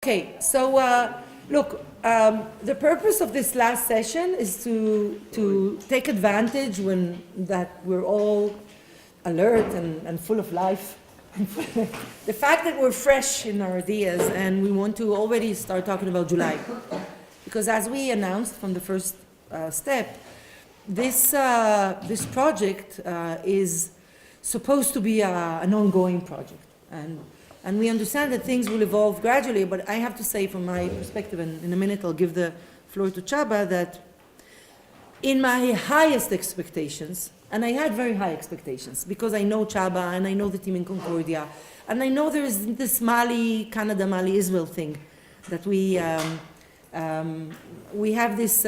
Okay, so look, the purpose of this last session is to take advantage when that we're all alert and full of life. The fact that we're fresh in our ideas and we want to already start talking about July. Because as we announced from the first step, this project is supposed to be an ongoing project. And we understand that things will evolve gradually, but I have to say from my perspective, and in a minute I'll give the floor to Csaba, that in my highest expectations, and I had very high expectations, because I know Csaba and I know the team in Concordia, and I know there is this Canada, Mali, Israel thing, that we have this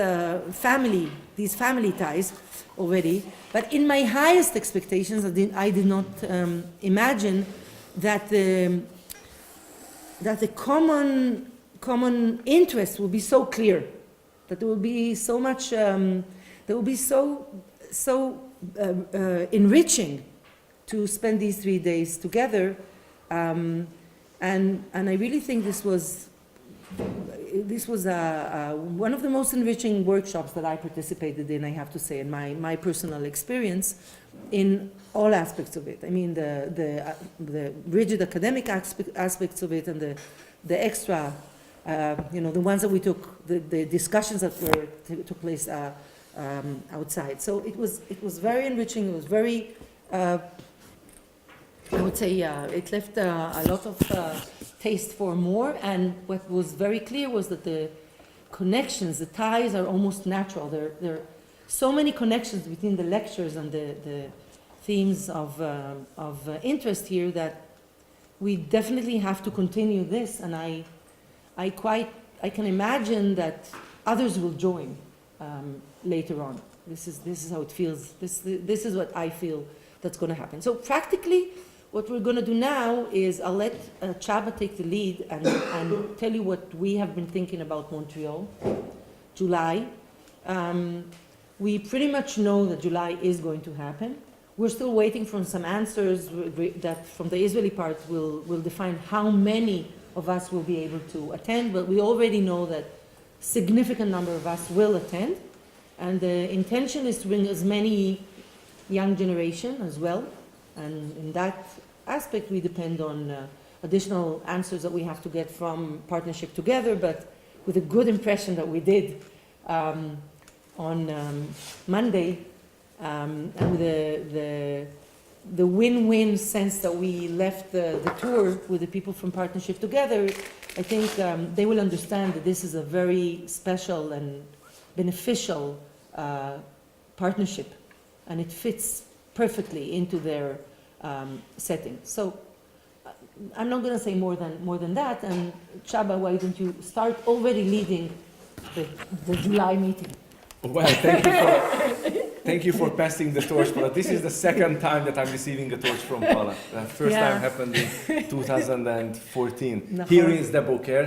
these family ties already, but in my highest expectations, I did not imagine that the common interest will be so clear, that there will be so much, that will be so enriching to spend these 3 days together, and I really think this was one of the most enriching workshops that I participated in, I have to say, in my personal experience, in all aspects of it. I mean, the rigid academic aspects of it, and the extra, the ones that we took, the discussions that took place outside. So it was very enriching. It was very, I would say, it left a lot of taste for more. And what was very clear was that the connections, the ties, are almost natural. There are so many connections between the lectures and the themes of interest here that we definitely have to continue this, and I can imagine that others will join later on. This is how it feels. This is what I feel that's going to happen. So practically, what we're going to do now is I'll let Csaba take the lead and tell you what we have been thinking about Montreal, July. We pretty much know that July is going to happen. We're still waiting for some answers that from the Israeli part will define how many of us will be able to attend, but we already know that significant number of us will attend, and the intention is to bring as many young generation as well, and in that aspect we depend on additional answers that we have to get from Partnership Together, but with a good impression that we did on Monday, and the win-win sense that we left the tour with the people from Partnership Together, I think they will understand that this is a very special and beneficial partnership, and it fits perfectly into their setting. So I'm not going to say more than that, and Csaba, why don't you start already leading the July meeting? Well, thank you for passing the torch, Paula. This is the second time that I'm receiving a torch from Paula. The first time happened in 2014. Here in Sde Boker.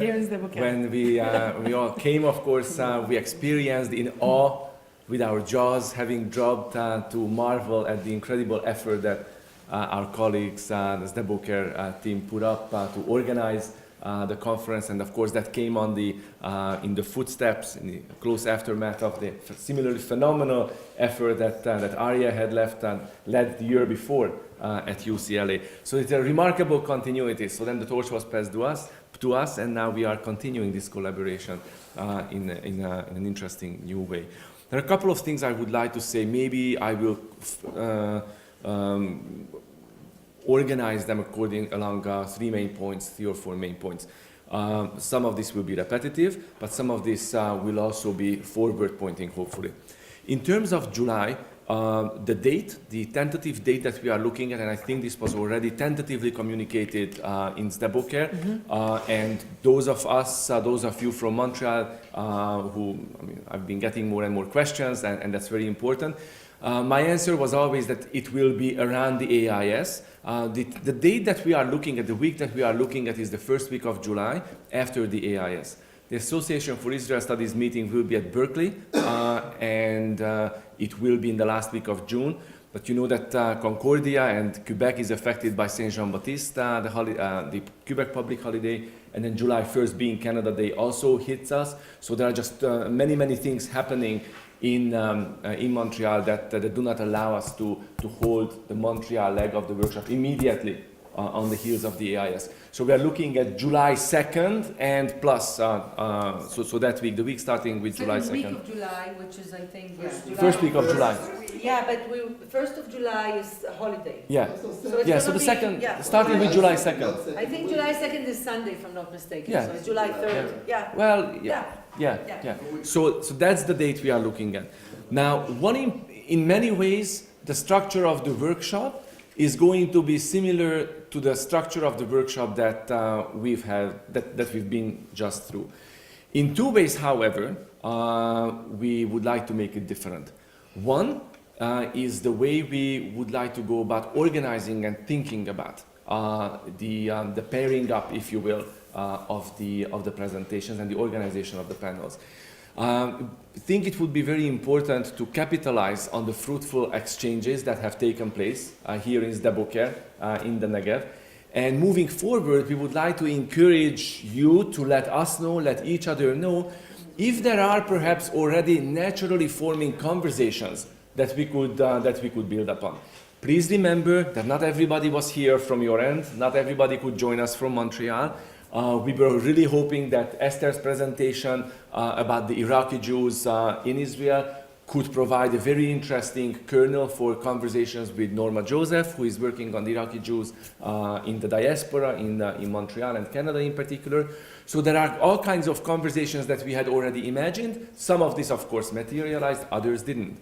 When we all came, of course, we experienced in awe with our jaws having dropped to marvel at the incredible effort that our colleagues, the Sde Boker team put up to organize the conference, and of course that came on in the footsteps, in the close aftermath of the similarly phenomenal effort that Arya had led the year before at UCLA. So it's a remarkable continuity. So then the torch was passed to us, and now we are continuing this collaboration in an interesting new way. There are a couple of things I would like to say. Maybe I will organize them along 3 or 4 main points. Some of this will be repetitive, but some of this will also be forward-pointing, hopefully. In terms of July, the tentative date that we are looking at, and I think this was already tentatively communicated in Sde Boker, and those of you from Montreal I've been getting more and more questions, and that's very important. My answer was always that it will be around the AIS. The date that we are looking at, the week that we are looking at, is the first week of July after the AIS. The Association for Israel Studies meeting will be at Berkeley, and it will be in the last week of June. But you know that Concordia and Quebec is affected by Saint Jean-Baptiste, the Quebec public holiday, and then July 1st being Canada Day also hits us. So there are just many things happening in Montreal that do not allow us to hold the Montreal leg of the workshop immediately on the heels of the AIS. So we are looking at July 2nd and plus, so that week, the week starting with July 2nd. Second week of July, which is, I think, July. First week of July. Yeah, but 1st of July is a holiday. Yeah. So it's Yeah, so gonna the be- second, yeah. starting with July 2nd. I think July 2nd is Sunday, if I'm not mistaken. Yeah. So it's July 3rd. Yeah. Well, Yeah. yeah. So that's the date we are looking at. Now, in many ways, the structure of the workshop is going to be similar to the structure of the workshop that we've been just through. In two ways, however, we would like to make it different. One is the way we would like to go about organizing and thinking about the pairing up, if you will, of the presentations and the organization of the panels. I think it would be very important to capitalize on the fruitful exchanges that have taken place here in Sde Boker, in the Negev. And moving forward, we would like to encourage you to let us know, let each other know, if there are perhaps already naturally forming conversations that we could build upon. Please remember that not everybody was here from your end, not everybody could join us from Montreal. We were really hoping that Esther's presentation about the Iraqi Jews in Israel could provide a very interesting kernel for conversations with Norma Joseph, who is working on the Iraqi Jews in the diaspora in Montreal and Canada in particular. So there are all kinds of conversations that we had already imagined. Some of this, of course, materialized, others didn't.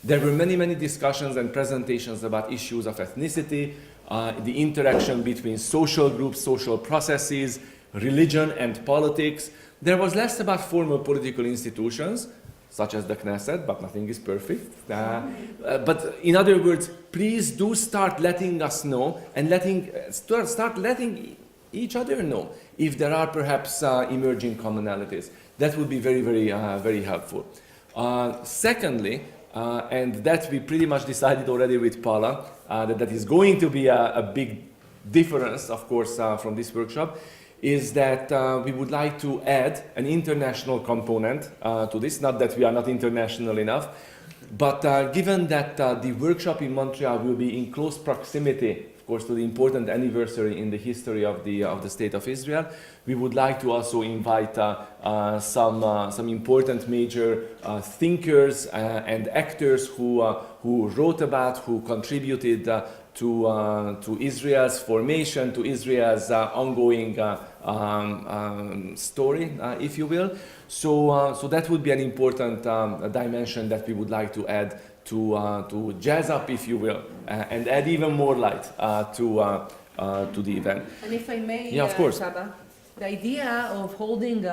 There were many discussions and presentations about issues of ethnicity, the interaction between social groups, social processes, religion and politics. There was less about formal political institutions, such as the Knesset, but nothing is perfect. But in other words, please do start letting us know and start letting each other know if there are perhaps emerging commonalities. That would be very helpful. Secondly, and that we pretty much decided already with Paula, that is going to be a big difference, of course, from this workshop, is that we would like to add an international component to this. Not that we are not international enough, but given that the workshop in Montreal will be in close proximity, of course, to the important anniversary in the history of the State of Israel, we would like to also invite some important major thinkers and actors who wrote about, who contributed to Israel's formation, to Israel's ongoing story, if you will. So that would be an important dimension that we would like to add to jazz up, if you will, and add even more light to the event. And if I may, yeah, of course. Saba, the idea of holding,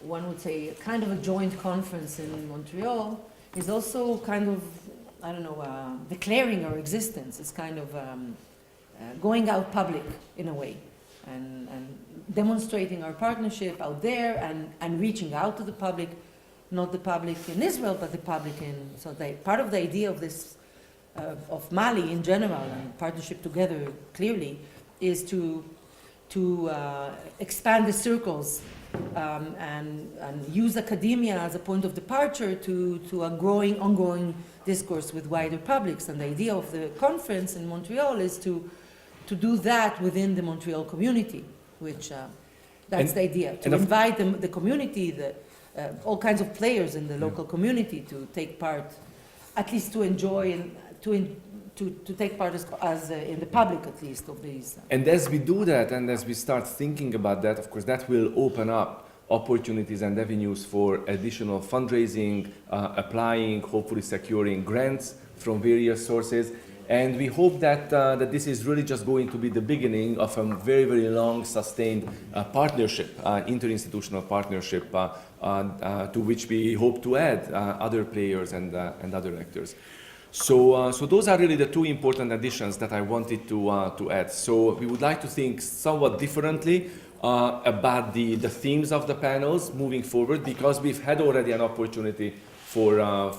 one would say, kind of a joint conference in Montreal is also kind of, I don't know, declaring our existence. It's kind of going out public in a way and demonstrating our partnership out there and reaching out to the public, not the public in Israel, but the public in, so part of the idea of this, of Mali in general and partnership together clearly is to expand the circles and use academia as a point of departure to a ongoing discourse with wider publics. And the idea of the conference in Montreal is to do that within the Montreal community, which that's the idea, to invite the community, all kinds of players in the local community to take part, at least to enjoy and to take part as in the public, at least, of these. And as we do that, and as we start thinking about that, of course, that will open up opportunities and avenues for additional fundraising, applying, hopefully securing grants from various sources. And we hope that this is really just going to be the beginning of a very long, sustained partnership, interinstitutional partnership, to which we hope to add other players and other actors. So those are really the two important additions that I wanted to add. So we would like to think somewhat differently about the themes of the panels moving forward, because we've had already an opportunity for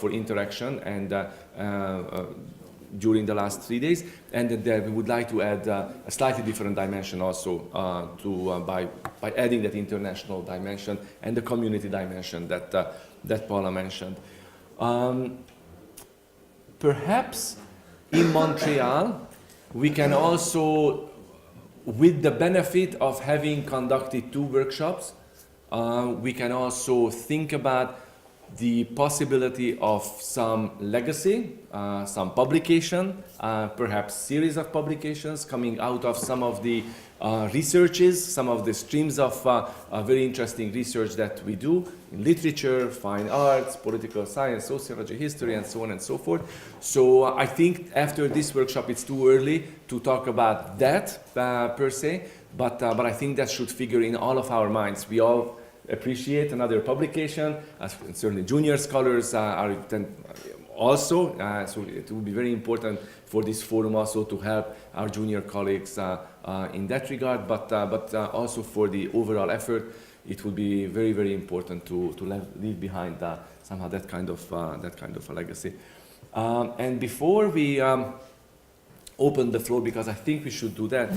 interaction and during the last 3 days, and that we would like to add a slightly different dimension also by adding that international dimension and the community dimension that Paula mentioned. Perhaps in Montreal, we can also, with the benefit of having conducted 2 workshops, we can also think about the possibility of some legacy, some publication, perhaps series of publications coming out of some of the researches, some of the streams of very interesting research that we do in literature, fine arts, political science, sociology, history, and so on and so forth. So I think after this workshop it's too early to talk about that per se, but I think that should figure in all of our minds. We all appreciate another publication, certainly junior scholars are also, so it will be very important for this forum also to help our junior colleagues in that regard, but also for the overall effort, it will be very, very important to leave behind somehow that kind of a legacy. And before we open the floor, because I think we should do that,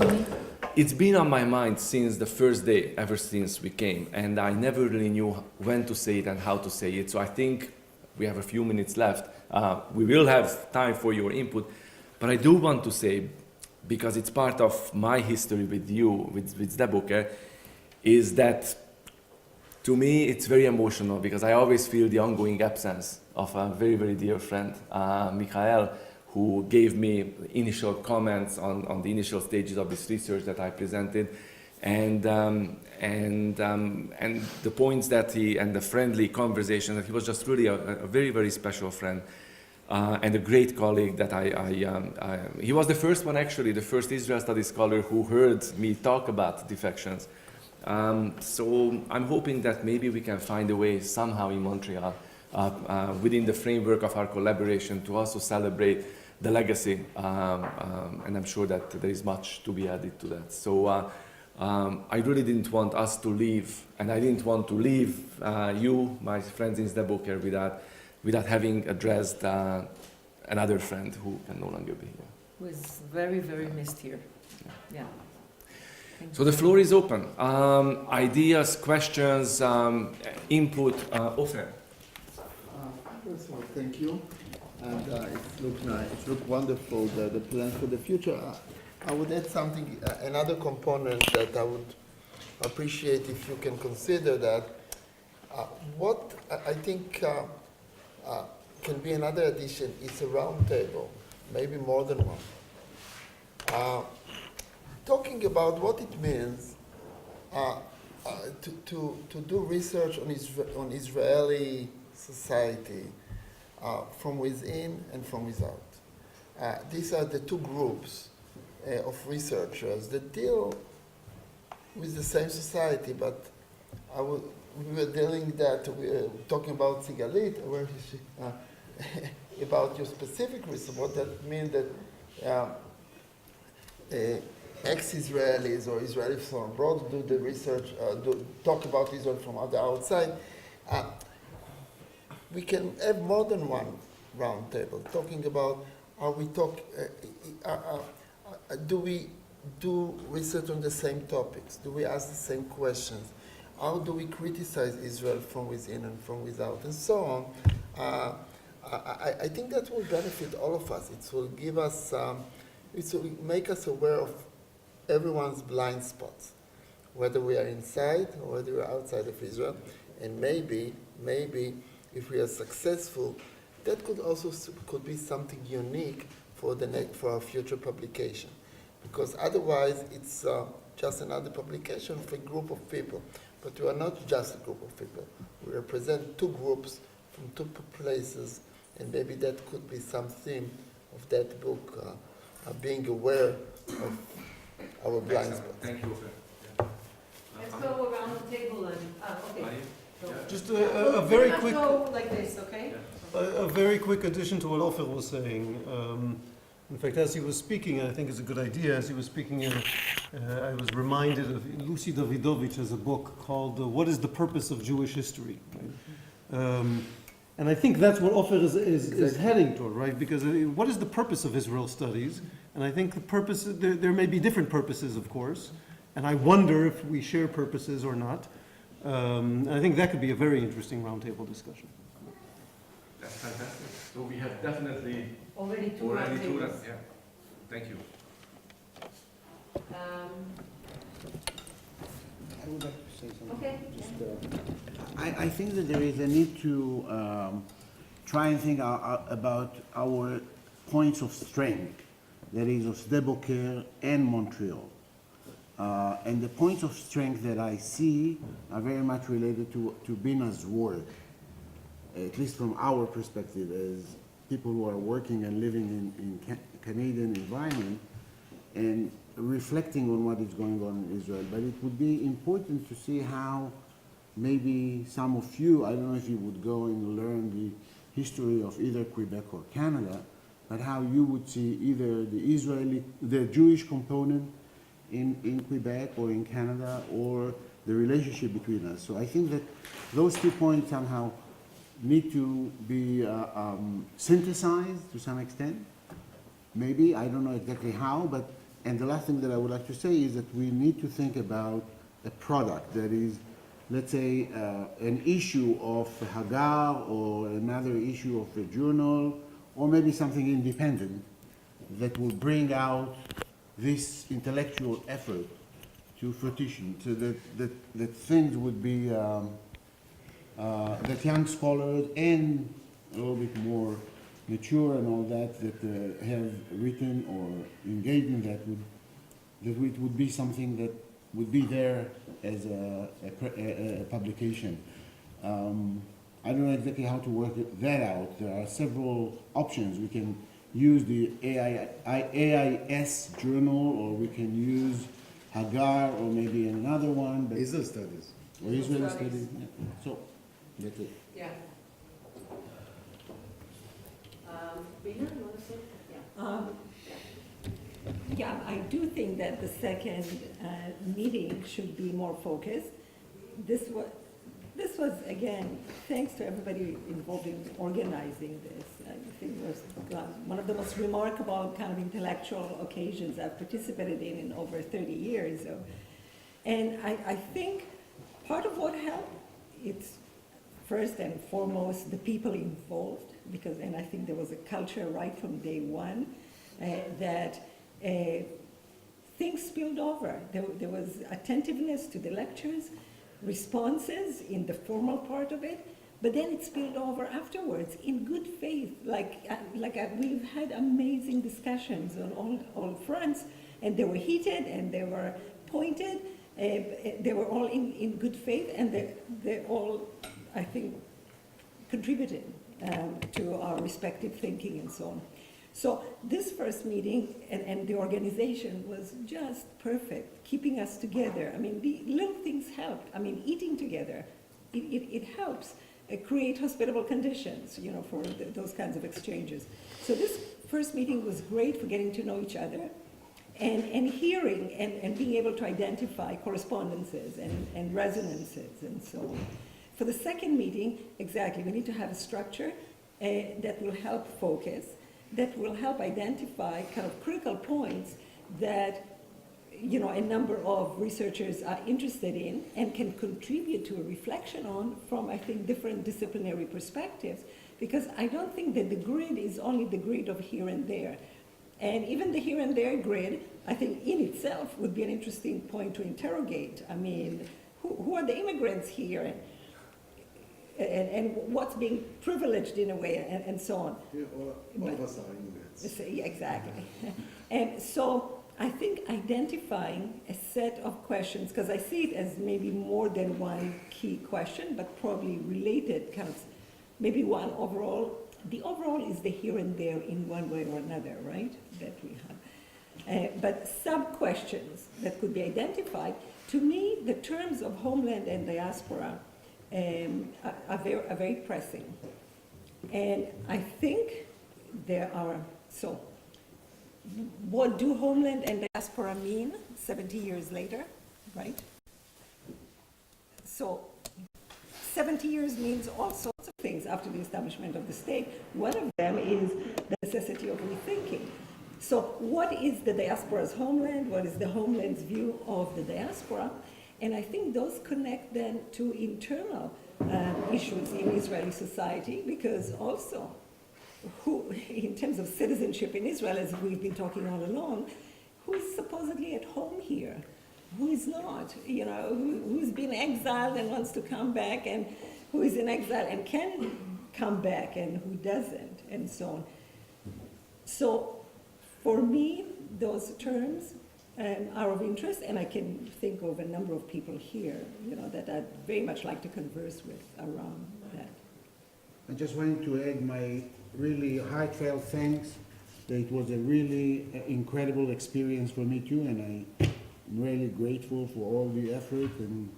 it's been on my mind since the first day, ever since we came, and I never really knew when to say it and how to say it. So I think we have a few minutes left. We will have time for your input, but I do want to say, because it's part of my history with you, with the book, is that to me it's very emotional, because I always feel the ongoing absence of a very, very dear friend, Michael, who gave me initial comments on the initial stages of this research that I presented, and the points that and the friendly conversation, that he was just really a very, very special friend, and a great colleague that he was the first one, actually, the first Israel Studies scholar who heard me talk about defections. So I'm hoping that maybe we can find a way somehow in Montreal, within the framework of our collaboration, to also celebrate the legacy, and I'm sure that there is much to be added to that. So I really didn't want us to leave, and I didn't want to leave you, my friends in Zdeboker, without having addressed another friend who can no longer be here. Who is very, very missed here. Yeah. So the floor is open. Ideas, questions, input. Ofer. First of all, thank you. And it looked nice. It looked wonderful, the plans for the future. I would add something, another component that I would appreciate if you can consider that. What I think can be another addition is a roundtable, maybe more than one. Talking about what it means to do research on Israeli society from within and from without. These are the 2 groups of researchers that deal with the same society, but we were talking about Sigalit, where is she? About your specific research. What that means that ex-Israelis or Israelis from abroad do the research, talk about Israel from the outside. We can have more than one roundtable talking about do we do research on the same topics? Do we ask the same questions? How do we criticize Israel from within and from without, and so on? I think that will benefit all of us. It will give us, it will make us aware of everyone's blind spots, whether we are inside or whether we are outside of Israel, and maybe if we are successful, that could be something unique for our future publication, because otherwise it's just another publication for a group of people. But we are not just a group of people. We represent 2 groups from 2 places, and maybe that could be some theme of that book, being aware of our blind spots. Thank you. Let's go around the table and, okay. Just a very quick. Let's go like this, okay? A very quick addition to what Ofer was saying. In fact, as he was speaking, I think it's a good idea, as he was speaking, I was reminded of Lucy Davidovich has a book called What is the Purpose of Jewish History? Right? And I think that's what Ofer is Exactly. heading toward, right? Because what is the purpose of Israel studies? And I think the purpose, there may be different purposes, of course, and I wonder if we share purposes or not. And I think that could be a very interesting roundtable discussion. That's fantastic. So we have definitely Already two already two. roundtables. Yeah. Thank you. I would like to say something. Okay. I think that there is a need to try and think about our points of strength, that is of Sde Boker and Montreal. And the points of strength that I see are very much related to Bina's work, at least from our perspective as people who are working and living in Canadian environment and reflecting on what is going on in Israel. But it would be important to see how maybe some of you, I don't know if you would go and learn the history of either Quebec or Canada, but how you would see either the Jewish component in Quebec or in Canada, or the relationship between us. So I think that those 2 points somehow need to be synthesized to some extent. Maybe, I don't know exactly how, but, and the last thing that I would like to say is that we need to think about a product that is, let's say, an issue of Hagar or another issue of a journal, or maybe something independent that will bring out this intellectual effort to fruition, so that things would be, that young scholars and a little bit more mature and all that have written or engaged in that it would be something that would be there as a publication. I don't know exactly how to work that out. There are several options. We can use the AIS journal, or we can use Hagar, or maybe another one. But Israel studies. or Israeli studies. Yeah. So that's it. Yeah. Rina, you want to say? Yeah. Yeah, I do think that the second meeting should be more focused. This was, again, thanks to everybody involved in organizing this. I think it was one of the most remarkable kind of intellectual occasions I've participated in over 30 years. And I think part of what helped, it's first and foremost the people involved, because, and I think there was a culture right from day one that things spilled over. There was attentiveness to the lectures, responses in the formal part of it, but then it spilled over afterwards in good faith. We've had amazing discussions on all fronts, and they were heated and they were pointed. They were all in good faith, and they all, I think, contributed to our respective thinking and so on. So this first meeting and the organization was just perfect, keeping us together. I mean, the little things helped. I mean, eating together, it helps create hospitable conditions, you know, for those kinds of exchanges. So this first meeting was great for getting to know each other and hearing and being able to identify correspondences and resonances and so on. For the second meeting, exactly, we need to have a structure that will help focus, that will help identify kind of critical points that, you know, a number of researchers are interested in and can contribute to a reflection on from, I think, different disciplinary perspectives. Because I don't think that the grid is only the grid of here and there. And even the here and there grid, I think in itself would be an interesting point to interrogate. I mean, who are the immigrants here? And what's being privileged in a way, and so on. Yeah, all of us are immigrants. Yeah, exactly. And so I think identifying a set of questions, because I see it as maybe more than one key question, but probably related, kind of maybe one overall. The overall is the here and there in one way or another, right, that we have. But sub-questions that could be identified, to me, the terms of homeland and diaspora are very pressing. And I think there are, so what do homeland and diaspora mean 70 years later, right? So 70 years means all sorts of things after the establishment of the state. One of them is the necessity of rethinking. So what is the diaspora's homeland? What is the homeland's view of the diaspora? And I think those connect then to internal issues in Israeli society, because also who, in terms of citizenship in Israel, as we've been talking all along, who is supposedly at home here? Who is not? You know, who's been exiled and wants to come back, and who is in exile and can come back, and who doesn't, and so on. So for me, those terms are of interest, and I can think of a number of people here, you know, that I'd very much like to converse with around that. I just wanted to add my really heartfelt thanks. It was a really incredible experience for me too, and I'm really grateful for all the effort, and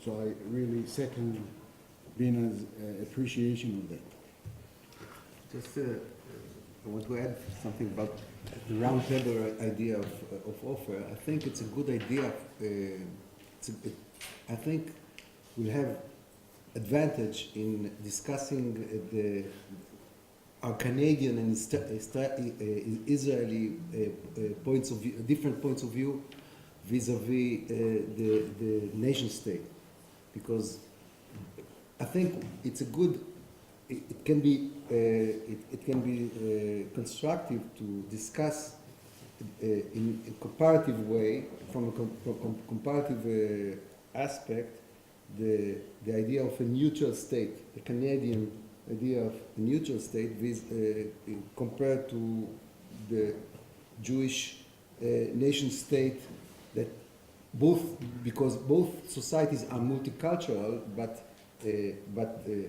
so I really second Bina's appreciation of that. Just, I want to add something about the roundtable idea of offer. I think it's a good idea. I think we'll have advantage in discussing our Canadian and Israeli points of view, different points of view vis-a-vis the nation state, because I think it's a good. It can be constructive to discuss in a comparative way, from a comparative aspect, the idea of a neutral state, the Canadian idea of a neutral state, compared to the Jewish nation state, that because both societies are multicultural, but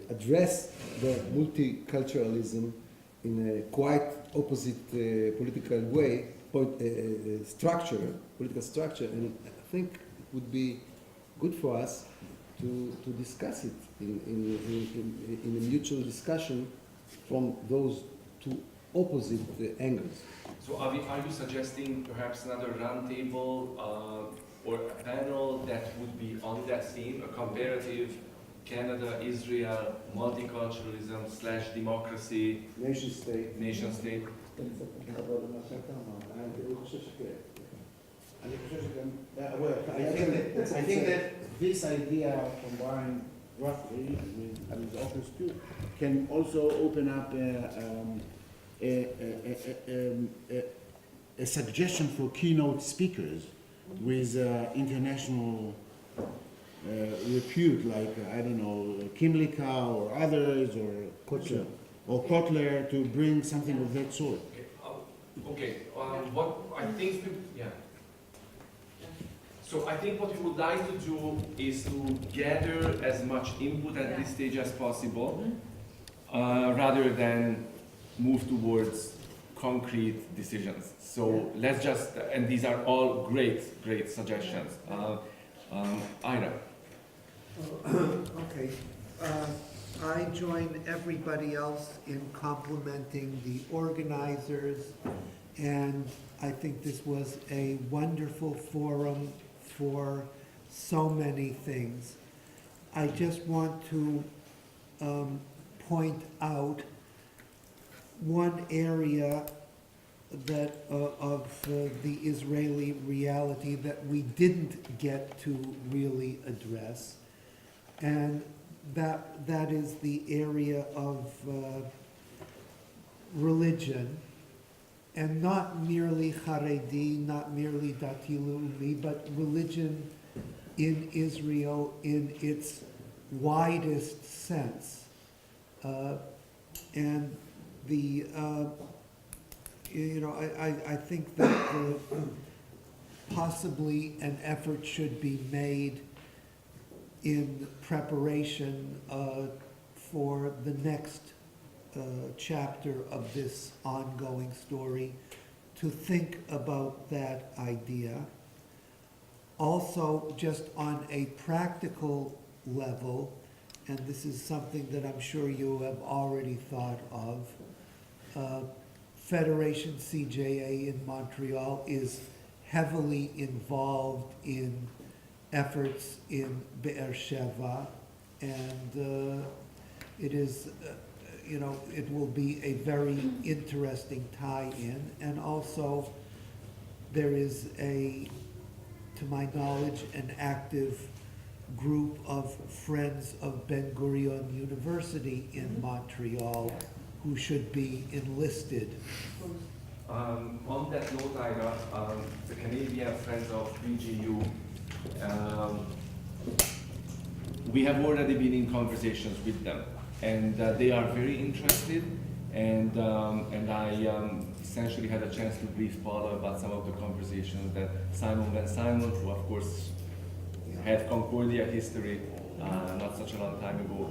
address the multiculturalism in a quite opposite political way, political structure, and I think it would be good for us to discuss it in a mutual discussion from those two opposite angles. So are you suggesting perhaps another roundtable or a panel that would be on that theme, a comparative Canada, Israel, multiculturalism / democracy, Nation state. nation state? I think that this idea combined roughly with offers too can also open up a suggestion for keynote speakers with international repute, like I don't know, Kimlicka or others, or Kotler, to bring something of that sort. Okay. What I think, yeah. So I think what we would like to do is to gather as much input at this stage as possible, rather than move towards concrete decisions. So let's just, and these are all great suggestions. Ira. Okay. I join everybody else in complimenting the organizers, and I think this was a wonderful forum for so many things. I just want to point out one area that of the Israeli reality that we didn't get to really address, and that is the area of religion, and not merely Haredi, not merely Dati Leumi, but religion in Israel in its widest sense. And the, I think that possibly an effort should be made in preparation for the next chapter of this ongoing story, to think about that idea. Also, just on a practical level, and this is something that I'm sure you have already thought of, Federation CJA in Montreal is heavily involved in efforts in Be'er Sheva, and it is, it will be a very interesting tie-in. And also, there is to my knowledge, an active group of friends of Ben-Gurion University in Montreal who should be enlisted. On that note, Ira, the Canadian Friends of BGU, we have already been in conversations with them, and they are very interested. And I essentially had a chance to brief Paula about some of the conversations that Simon Van Simon, who of course had Concordia history not such a long time ago,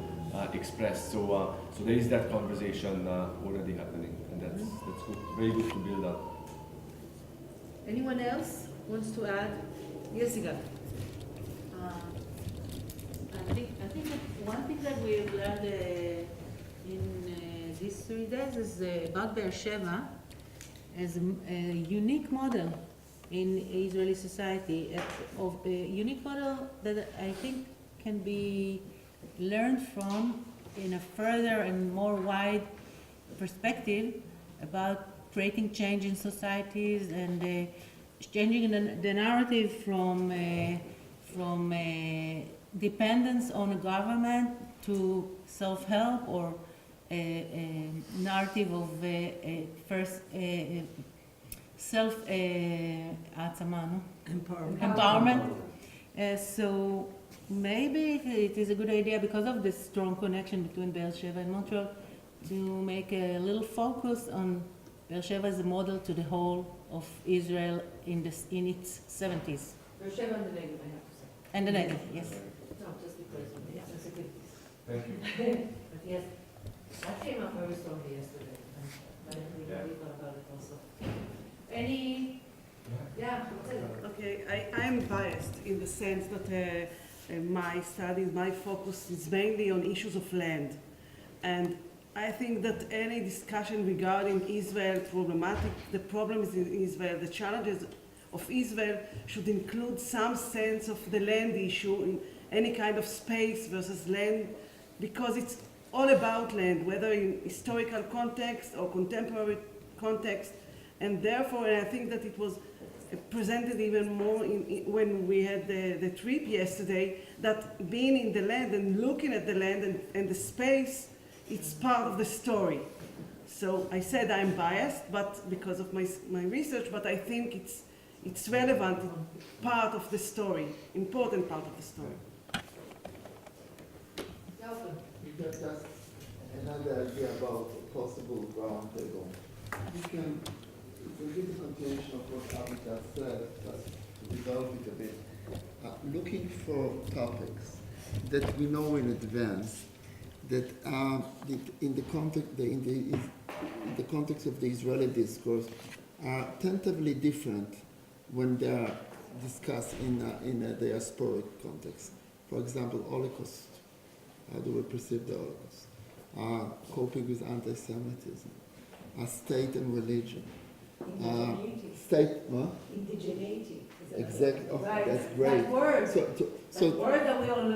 expressed. So there is that conversation already happening, and that's good, very good to build up. Anyone else wants to add? Yes, Igal. I think that one thing that we've learned in these 3 days is about Be'er Sheva as a unique model in Israeli society, a unique model that I think can be learned from in a further and more wide perspective about creating change in societies and changing the narrative from dependence on a government to self-help, or a narrative of first empowerment. So maybe it is a good idea, because of this strong connection between Be'er Sheva and Montreal, to make a little focus on Be'er Sheva as a model to the whole of Israel in its 70s. Be'er Sheva and the Negev, I have to say. And the Negev, yes. No, just because of the sensitivities. Thank you. But yes, that came up very strongly yesterday. We thought about it also. Any? Yeah, what's it? Okay, I'm biased in the sense that my studies, my focus is mainly on issues of land. And I think that any discussion regarding Israel the problems in Israel, the challenges of Israel should include some sense of the land issue in any kind of space versus land, because it's all about land, whether in historical context or contemporary context. And therefore, I think that it was presented even more when we had the trip yesterday, that being in the land and looking at the land and the space, it's part of the story. So I said I'm biased, but because of my research, but I think it's relevant, part of the story, important part of the story. Just another idea about a possible roundtable. It will be the continuation of what Avi just said, just to develop it a bit. Looking for topics that we know in advance, that in the context of the Israeli discourse are tentatively different when they are discussed in a diasporic context. For example, Holocaust. How do we perceive the Holocaust? Coping with anti-Semitism. State and religion. Indigeneity. Exactly. Oh, Right. that's great. That word. So Word that we all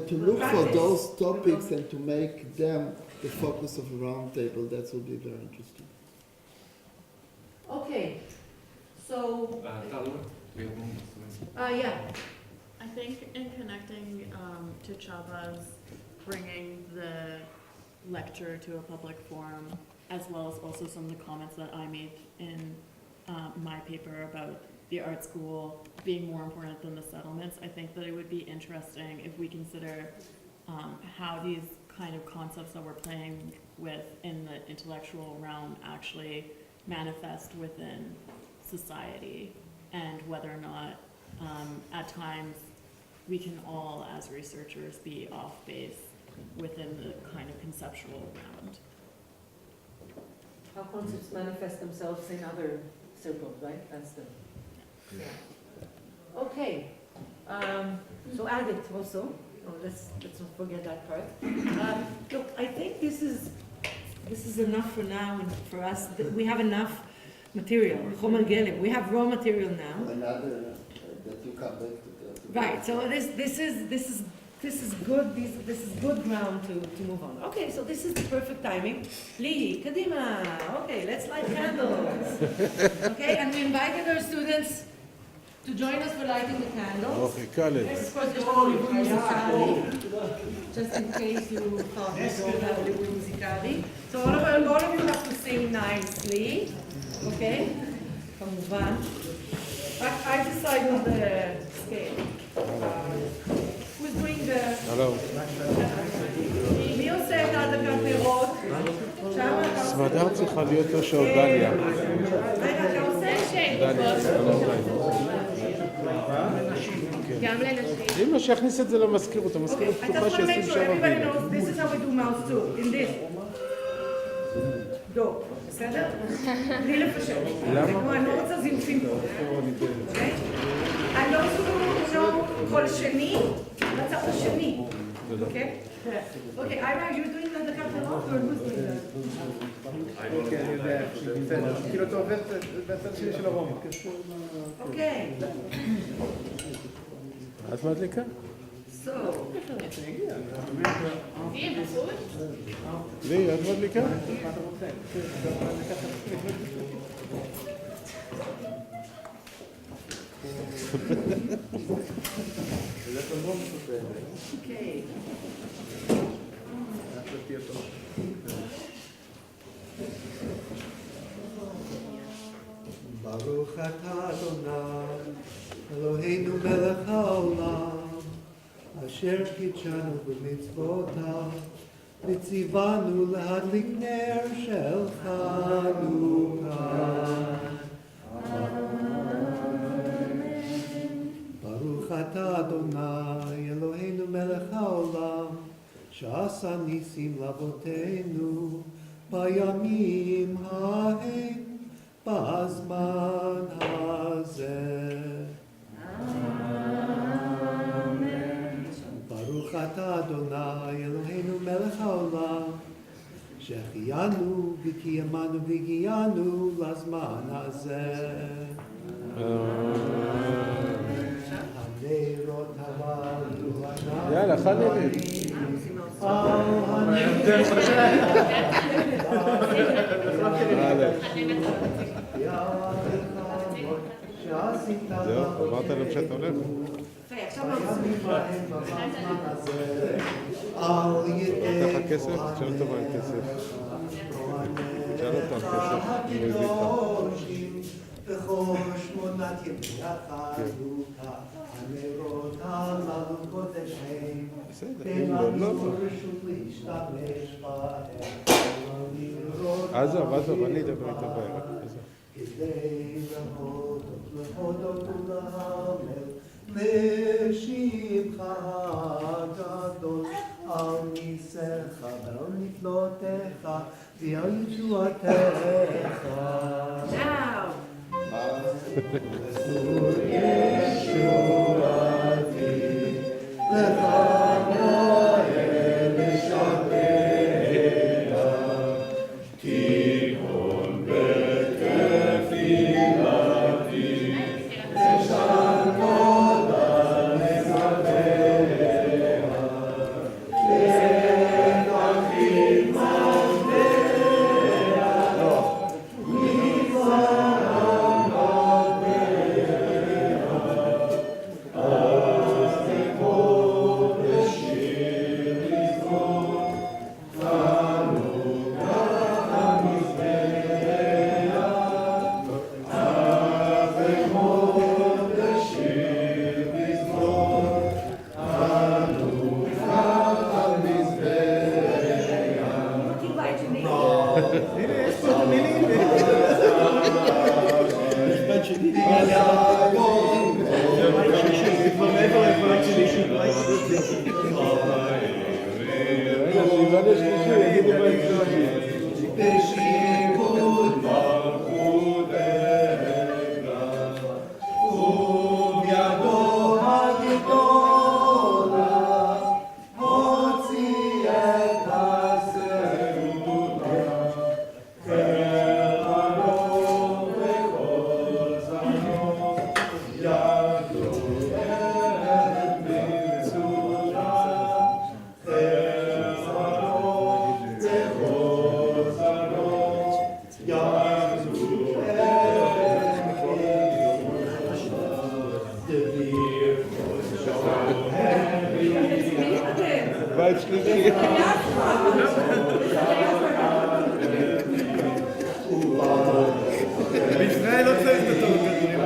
to look for those topics and to make them the focus of a roundtable, that will be very interesting. Okay, so, Talor, we have one. yeah, I think in connecting to Chabas, bringing the lecture to a public forum, as well as also some of the comments that I made in my paper about the art school being more important than the settlements, I think that it would be interesting if we consider how these kind of concepts that we're playing with in the intellectual realm actually manifest within society, and whether or not at times we can all, as researchers, be off base within the kind of conceptual round. how concepts manifest themselves in other circles, right? That's the, yeah. Okay, so Agate also, let's not forget that part. Look, I think this is enough for now, and for us, we have enough material, Chomer Gelem. We have raw material now. Another that you come back to. Right. So this is this is good, this is good ground to move on. Okay, so this is the perfect timing. Lee, Kadima, okay, let's light candles. Okay, and we invited our students to join us for lighting the candles. Yes, of course, there's no libro musicali, just in case you thought we don't have libro musicali. So all of you have to sing nicely, okay? כמובן. I decide on the scale. Who's doing the... Hello. מי עושה את הדקת פירות? שמה אתה עושה? סמדר צריכה להיות לו של דליה. רגע, אתה עושה? דליה, גם לנשים. אמא שיכניס את זה למזכירות, המזכירות I just פתוחה want to make שישים sure שם everybody אבינה. knows this is how we do mouse too, in this. דו, בסדר? בלי לפשט. למה? אני לא רוצה זיופים פה. אוקיי? אני לא רוצה קול שני, בצד השני. אוקיי? אוקיי, איירה, you're doing the דקת פירות or who's doing that? כן, אני יודע, בסדר. כאילו אתה עובד בצד שלי של הרומא. אוקיי. את מדליקה? So, לי, את מדליקה? okay. ברוך אתה אדוני, אלוהינו מלך העולם, אשר קידשנו במצוותיו, וציוונו להדליק נר של חנוכה. ברוך אתה אדוני, אלוהינו מלך העולם, שעשה ניסים לאבותינו בימים ההם, בזמן הזה. ברוך אתה אדוני אלוהינו מלך העולם, שהחיינו וקיימנו והגיענו לזמן הזה. הנרות הללו אנחנו יאללה, חנני. זהו, אמרת להם שאתה הולך? נתן לך כסף? תשאל אותו מה עם כסף. תשאל אותו על כסף, הוא הביא איתך. בכל 8 ימי החנוכה, הנרות הללו קודש הם, בסדר, לא, לא. רשות להשתמש בהם. עזוב, אני אדבר איתו בערב. כדי להודות ולהלל לשמך הגדול, על ניסיך ועל נפלותיך ועל ישועתך. Now. ישועתי לך מועל לשבח, תיכון בתפילתי אשאל כל המזבח, לתכלית כן. בישראל לא צריך את הטוב כדורים.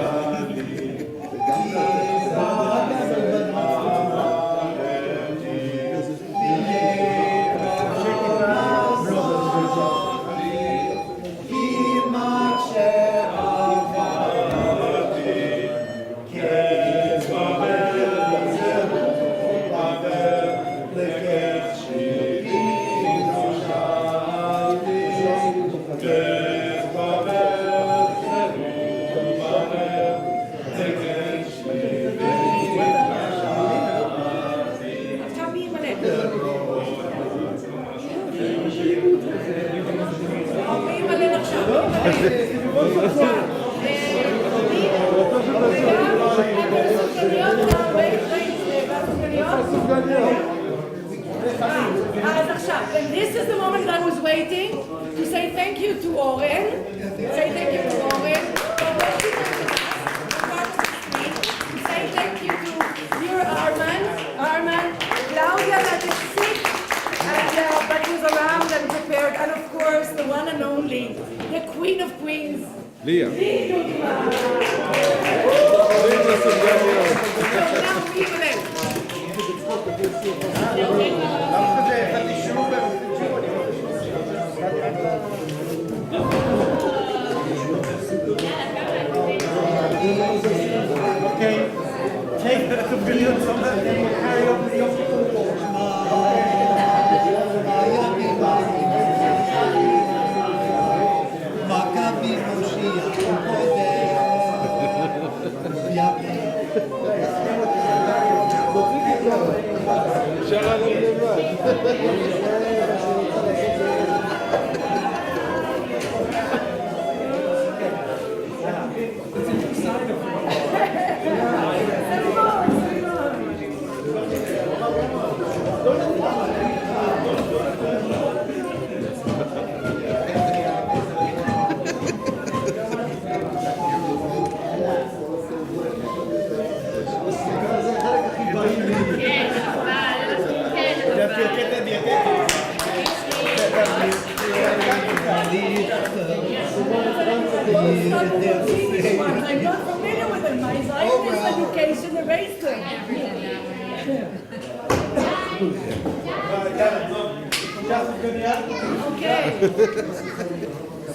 אז עכשיו, and this is the moment I was waiting to say thank you to Oren, say thank you to Oren, to say thank you to dear Arman, Claudia that is sick, and but was around and prepared, and of course the one and only, the Queen of Queens, ליה. לי דוגמה. Okay, take the sufganiyot from them and we'll carry over the Yom Kippur. מכבי מושיע, אפשר עליו לבד. I'm not familiar with them. My Zionist education erased them. Okay.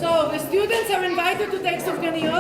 So the students are invited to take sufganiyot.